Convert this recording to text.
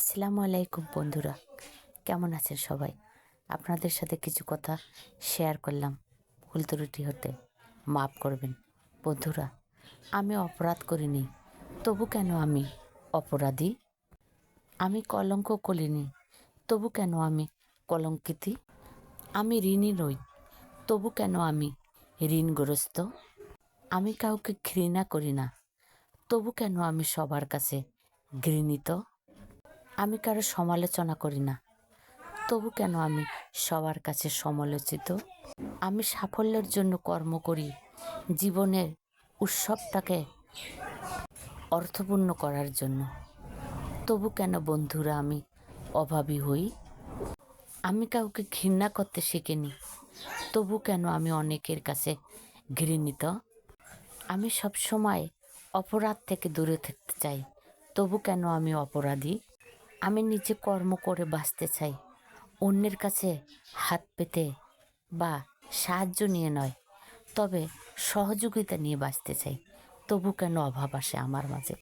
আসসালামু আলাইকুম বন্ধুরা, কেমন আছেন সবাই? আপনাদের সাথে কিছু কথা শেয়ার করলাম, ভুল ত্রুটি হতে মাফ করবেন। বন্ধুরা, আমি অপরাধ করিনি, তবু কেন আমি অপরাধী? আমি কলঙ্ক করিনি, তবু কেন আমি কলঙ্কিতী? আমি ঋণী নই, তবু কেন আমি ঋণগ্রস্ত? আমি কাউকে ঘৃণা করি না, তবু কেন আমি সবার কাছে ঘৃণিত? আমি কারো সমালোচনা করি না, তবু কেন আমি সবার কাছে সমালোচিত? আমি সাফল্যের জন্য কর্ম করি, জীবনের উৎসবটাকে অর্থপূর্ণ করার জন্য, তবু কেন বন্ধুরা আমি অভাবী হই? আমি কাউকে ঘৃণা করতে শিখিনি, তবু কেন আমি অনেকের কাছে ঘৃণিত? আমি সবসময় অপরাধ থেকে দূরে থাকতে চাই, তবু কেন আমি অপরাধী? আমি নিজে কর্ম করে বাঁচতে চাই, অন্যের কাছে হাত পেতে বা সাহায্য নিয়ে নয়, তবে সহযোগিতা নিয়ে বাঁচতে চাই, তবু কেন অভাব আসে আমার মাঝে?